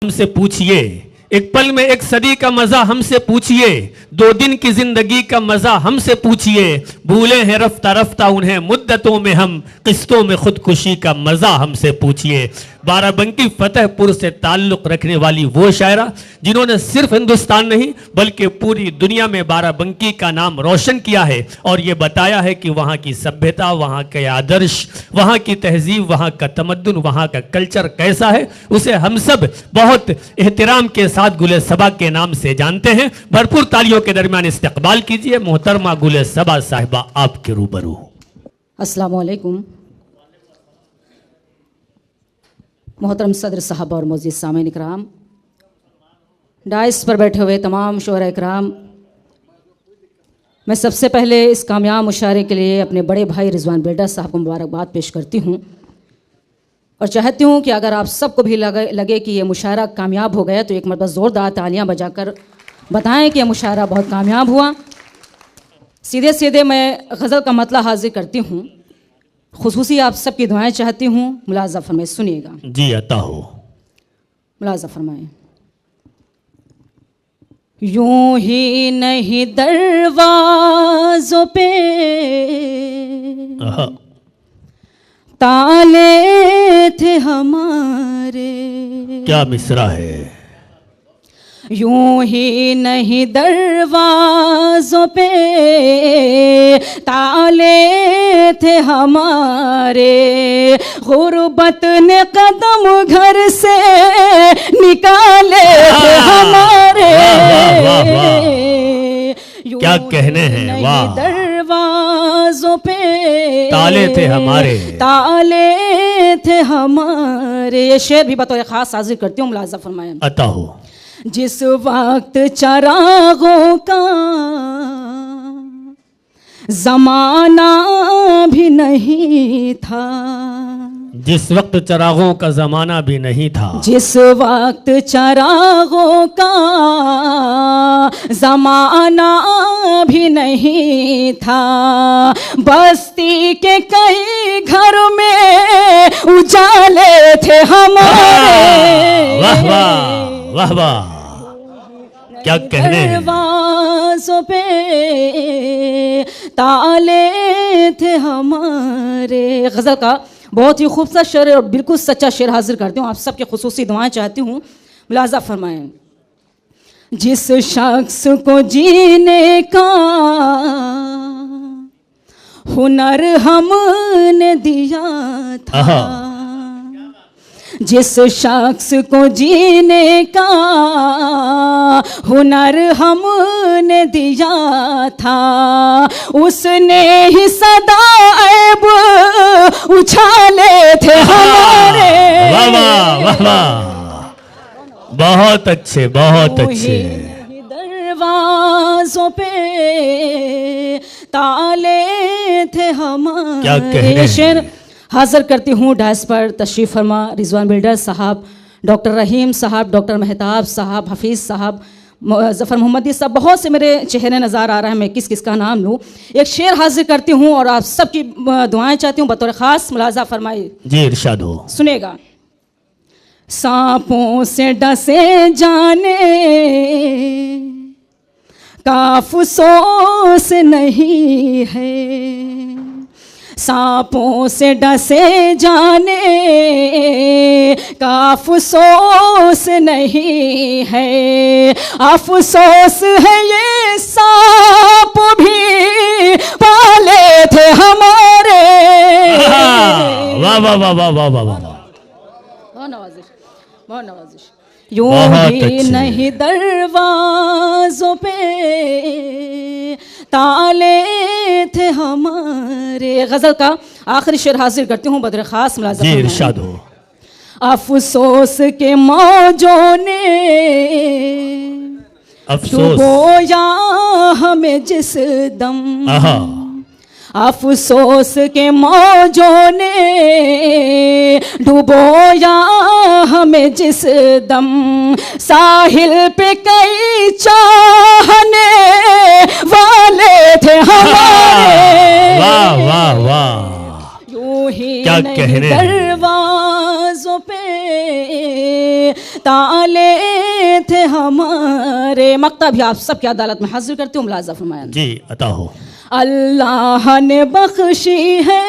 हमसे पूछिए, एक पल में एक सदी का मजा हमसे पूछिए, 2 दिन की जिंदगी का मजा हमसे पूछिए, भूले हैं रफ्ता रफ्ता उन्हें मुद्दतों में हम, किस्तों में खुदकुशी का मजा हमसे पूछिए। बाराबंकी फतेहपुर से ताल्लुक रखने वाली वो शायरा जिन्होंने सिर्फ हिंदुस्तान नहीं बल्कि पूरी दुनिया में बाराबंकी का नाम रोशन किया है और ये बताया है कि वहाँ की सभ्यता, वहाँ के आदर्श, वहाँ की तहजीब, वहाँ का तमद्दुन, वहाँ का कल्चर कैसा है, उसे हम सब बहुत एहतराम के साथ गुले सबा के नाम से जानते हैं। भरपूर तालियों के दरमियान इस्तकबाल कीजिए मोहतरमा गुले सबा साहिबा आपके रूबरू। अस्सलाम वालेकुम। मोहतरम सदर साहब और मौजूद सामीन इकराम, डाइस पर बैठे हुए तमाम शोहरा इकराम, मैं सबसे पहले इस कामयाब मुशायरे के लिए अपने बड़े भाई रिजवान बिल्डर साहब को मुबारकबाद पेश करती हूँ और चाहती हूँ कि अगर आप सबको भी लगे कि ये मुशायरा कामयाब हो गया तो एक मरतबा ज़ोरदार तालियाँ बजाकर बताएं कि यह मुशायरा बहुत कामयाब हुआ। सीधे सीधे मैं गज़ल का मतला हाजिर करती हूँ, खुसूसी आप सबकी दुआएं चाहती हूँ, मुलाज़ा फरमाए, सुनिएगा। जी अता हो। मुलाज़ा फरमाए। यूं ही नहीं दरवाज़ों पे ताले थे हमारे। क्या मिसरा है। यूं ही नहीं दरवाज़ों पे ताले थे हमारे, गुर्बत ने कदम घर से निकाले थे हमारे। क्या कहने हैं, वाह। दरवाज़ों पे ताले थे हमारे, ताले थे हमारे। ये शेर भी बतौर खास हाजिर करती हूँ, मुलाज़ा फरमाएं। अता हो। जिस वक्त चरागों का ज़माना भी नहीं था, जिस वक्त चरागों का ज़माना भी नहीं था, जिस वक्त चरागों का ज़माना भी नहीं था, बस्ती के कई घर में उजाले थे हमारे। वाह वाह वाह वाह, क्या कहने हैं। दरवाज़ों पे ताले थे हमारे। गज़ल का बहुत ही खूबसूरत शेर और बिल्कुल सच्चा शेर हाजिर करती हूँ, आप सबके खुसूसी दुआएं चाहती हूँ, मुलाज़ा फरमाएं। जिस शख्स को जीने का हुनर हमने दिया था, जिस शख्स को जीने का हुनर हमने दिया था, उसने ही सदाएब उछाले थे हमारे। वाह वाह वाह वाह, बहुत अच्छे बहुत अच्छे। दरवाज़ों पे ताले थे हमारे। क्या कहने शेर हाजिर करती हूँ डायस पर तशरीफ़ फरमा रिजवान बिल्डर साहब, डॉक्टर रहीम साहब, डॉक्टर मेहताब साहब, हफीज़ साहब, ज़फ़र मोहम्मदी साहब, बहुत से मेरे चेहरे नज़र आ रहे हैं, मैं किस किस का नाम लूँ। एक शेर हाजिर करती हूँ और आप सबकी दुआएं चाहती हूँ बतौर ख़ास, मुलाज़ा फरमाइए। जी इरशाद हो। सुनेगा। सांपों से डसे जाने का अफ़सोस नहीं है, सांपों से डसे जाने का अफ़सोस नहीं है, अफ़सोस है ये सांप भी पाले थे हमारे। वाह वाह वाह वाह वाह वाह वाह, बहुत नवाजिश, बहुत नवाजिश। यूं ही नहीं दरवाज़ों पे ताले थे हमारे। गज़ल का आखिरी शेर हाजिर करती हूँ बदर ख़ास, मुलाज़ा जी इरशाद हो। अफ़सोस के मौजों ने डुबोया हमें जिस दम, अफ़सोस के मौजों ने डुबोया हमें जिस दम, साहिल पे कई चाहने वाले थे हमारे। वाह वाह वाह, यूं ही क्या कहने। दरवाज़ों पे ताले थे हमारे। मक्ता भी आप सबकी अदालत में हाजिर करती हूँ, मुलाजा फरमाया। जी अता हो। अल्लाह ने बख्शी है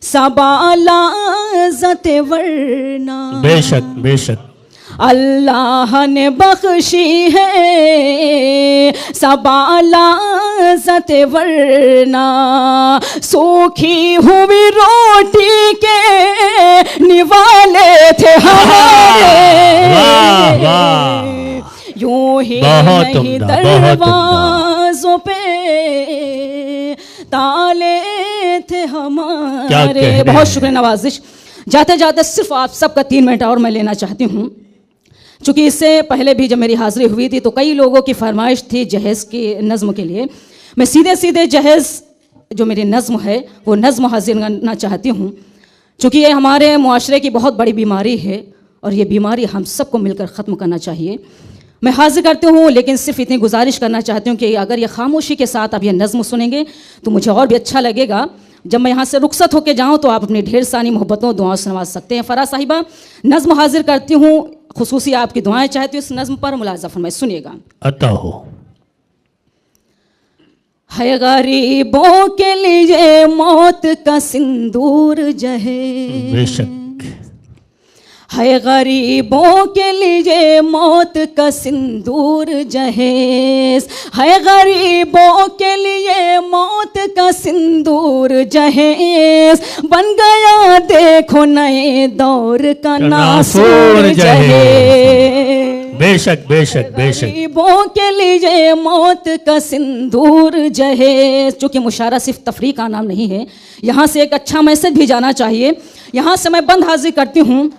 सबालाज़त वरना, बेशक बेशक। अल्लाह ने बख्शी है सबालाज़त वरना, सूखी हुई रोटी के निवाले थे हमारे। वाह वाह, यूं ही बहुत नहीं उम्दा, दरवाज़ों पे ताले थे हमारे। बहुत शुक्रिया नवाजिश। जाते जाते सिर्फ आप सबका 3 मिनट और मैं लेना चाहती हूँ, चूँकि इससे पहले भी जब मेरी हाज़िरी हुई थी तो कई लोगों की फरमाइश थी जहेज़ की नज़्म के लिए। मैं सीधे सीधे जहेज़ जो मेरी नज़्म है वो नज़्म हाजिर करना चाहती हूँ, चूँकि ये हमारे मुआशरे की बहुत बड़ी बीमारी है और ये बीमारी हम सबको मिलकर ख़त्म करना चाहिए। मैं हाजिर करती हूँ, लेकिन सिर्फ इतनी गुजारिश करना चाहती हूँ कि अगर ये खामोशी के साथ आप ये नज़्म सुनेंगे तो मुझे और भी अच्छा लगेगा। जब मैं यहाँ से रुखसत होकर जाऊँ तो आप अपनी ढेर सारी मोहब्बतों दुआओं से नवाज सकते हैं। फ़रा साहिबा नज़्म हाजिर करती हूँ, खुसूसी आपकी दुआएं चाहती हूँ इस नज़्म पर, मुलाज़ा फरमाइए, सुनिएगा। अता हो। है गरीबों के लिए मौत का सिंदूर जहे, बेशक। है गरीबों के लिए मौत का सिंदूर जहेज, है गरीबों के लिए मौत का सिंदूर जहेज, बन गया देखो नए दौर का नासूर जहेज। बेशक बेशक बेशक। गरीबों के लिए मौत का सिंदूर जहेज। चूँकि मुशारा सिर्फ तफरीह का नाम नहीं है, यहाँ से एक अच्छा मैसेज भी जाना चाहिए। यहाँ से मैं बंद हाजिर करती हूँ,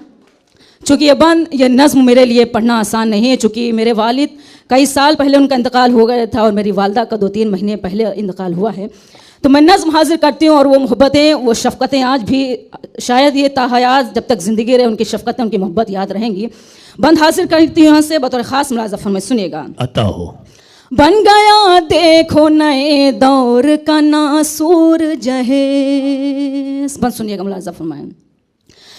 चूँकि ये नज़्म मेरे लिए पढ़ना आसान नहीं है, चूँकि मेरे वालिद कई साल पहले उनका इंतकाल हो गया था और मेरी वालदा का 2-3 महीने पहले इंतकाल हुआ है। तो मैं नज़्म हाजिर करती हूँ और वो मोहब्बतें, वो शफ़क़तें आज भी शायद ये ताहयात जब तक ज़िंदगी रहे उनकी शफ़क़तें, उनकी मोहब्बत याद रहेंगी। बंद हाजिर करती हूँ यहाँ से बतौर ख़ास मुलाज़ा फरमाइए, सुनिएगा। अता हो। बन गया देखो नए दौर का नासूर जहेज। बंद सुनिएगा, मुलाज़ा फरमाइए।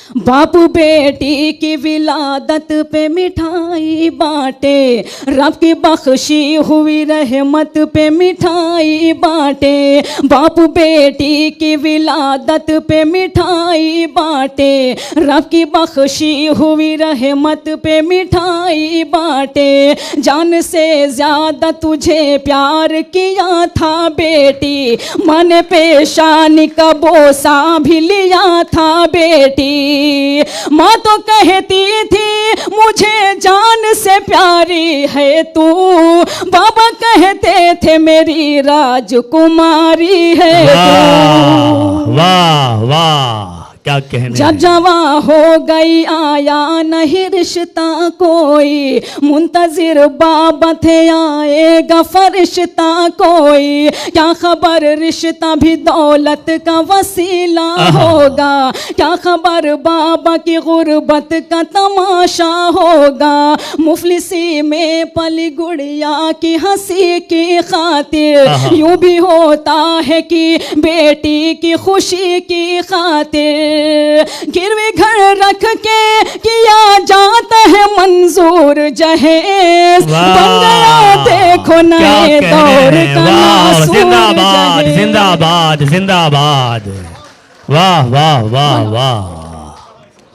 बाप बेटी की विलादत पे मिठाई बांटे, रब की बख्शी हुई रहमत पे मिठाई बांटे, बाप बेटी की विलादत पे मिठाई बांटे, रब की बख्शी हुई रहमत पे मिठाई बांटे, जान से ज़्यादा तुझे प्यार किया था बेटी, मन पेशानी का बोसा भी लिया था बेटी, माँ तो कहती थी मुझे जान से प्यारी है तू, बाबा कहते थे मेरी राजकुमारी है तू। वाह वाह, क्या कहने। जब जवां हो गई आया नहीं रिश्ता कोई, मुंतजिर बाबा थे आएगा फरिश्ता कोई, क्या खबर रिश्ता भी दौलत का वसीला होगा, क्या खबर बाबा की गुर्बत का तमाशा होगा, मुफलिसी में पली गुड़िया की हंसी की खातिर, यूं भी होता है कि बेटी की खुशी की खातिर, गिरवी घर रख के किया जाता है मंजूर जहेज, बन गया देखो नए दौर का नासूर जिंदाबाद जहेज। जिंदाबाद जिंदाबाद। वाह वाह वाह वाह।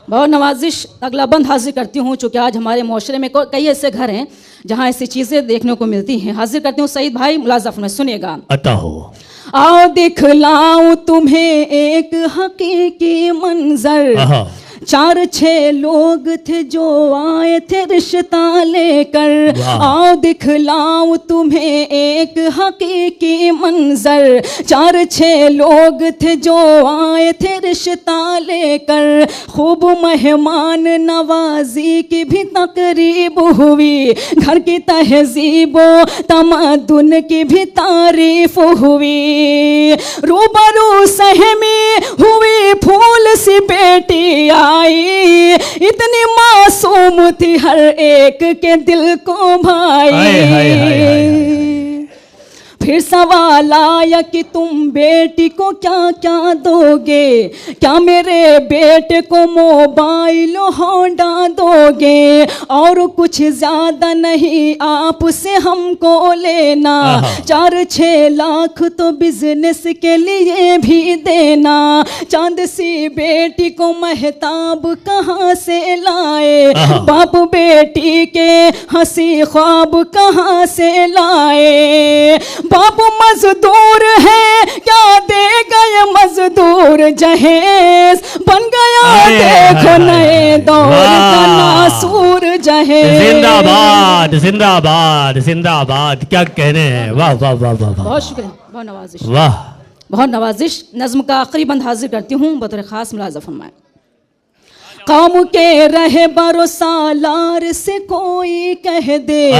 बहुत नवाजिश। अगला बंद हाजिर करती हूँ, चूँकि आज हमारे माशरे में कई ऐसे घर हैं जहाँ ऐसी चीज़ें देखने को मिलती हैं। हाजिर करती हूँ सईद भाई, मुलाज़ा फरमाइए, सुनिएगा। अता हो। आओ दिखलाऊं तुम्हें एक हकीकी मंजर, 4-6 लोग थे जो आए थे रिश्ता लेकर, आओ दिखलाऊं तुम्हें एक हकीकी मंजर, 4-6 लोग थे जो आए थे रिश्ता लेकर, खूब मेहमान नवाजी की भी तकरीब हुई, घर की तहजीबो तमद्दुन की भी तारीफ हुई, रूबरू सहमी हुई फूल सी बेटी आई, इतनी मासूम थी हर एक के दिल को भाई, फिर सवाल आया कि तुम बेटी को क्या क्या दोगे, क्या मेरे बेटे को मोबाइल होंडा दोगे, और कुछ ज्यादा नहीं आपसे हमको लेना, 4-6 लाख तो बिजनेस के लिए भी देना। चांद सी बेटी को महताब कहाँ से लाए, बाप बेटी के हंसी ख्वाब कहाँ से लाए। बाप मजदूर है क्या दे गए मजदूर जहेज, बन गया देखो नए दौर का नासूर जहेज। जिंदाबाद जिंदाबाद जिंदाबाद, क्या कहने हैं, वाह वाह वाह वाह वाह, बहुत शुक्रिया, बहुत नवाजिश, वाह। बहुत नवाजिश। नज़्म का आखिरी बंद हाजिर करती हूँ, बतौर खास मुलाज़ा फरमाएं। कौम के रहे बरसालार से कोई कह दे,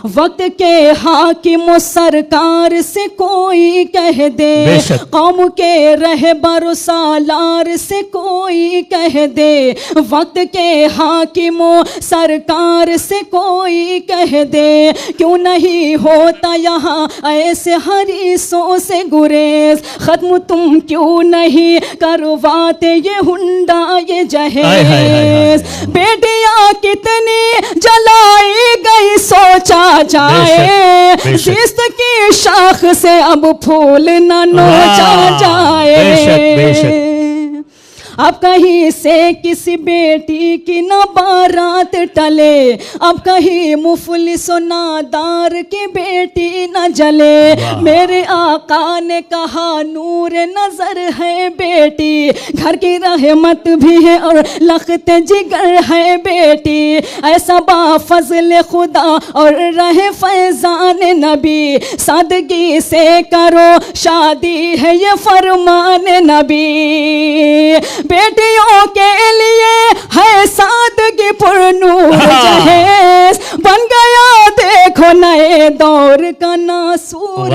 वक्त के हाकिम सरकार से कोई कह दे, कौम के रहे बरसालार से कोई कह दे, वक्त के हाकिम सरकार से कोई कह दे, क्यों नहीं होता यहाँ ऐसे हरीसों से गुरेज, खत्म तुम क्यों नहीं करवाते ये हुंडा ये जहेज। बेटियां कितनी जलाई गई सोचा जाए, शिस्त की शाख से अब फूल न नोचा जाए। अब कहीं से किसी बेटी की न बारात टले, अब कहीं मुफलिस नादार की बेटी न जले। मेरे आका ने कहा नूर नजर है बेटी, घर की रहमत भी है और लखत जिगर है बेटी। ऐसा बाफज़ल खुदा और रहे फैजान नबी, सादगी से करो शादी है ये फरमान नबी। बेटियों के लिए है सादगी पुरनूर जहेज, बन गया देखो नए दौर का नासूर।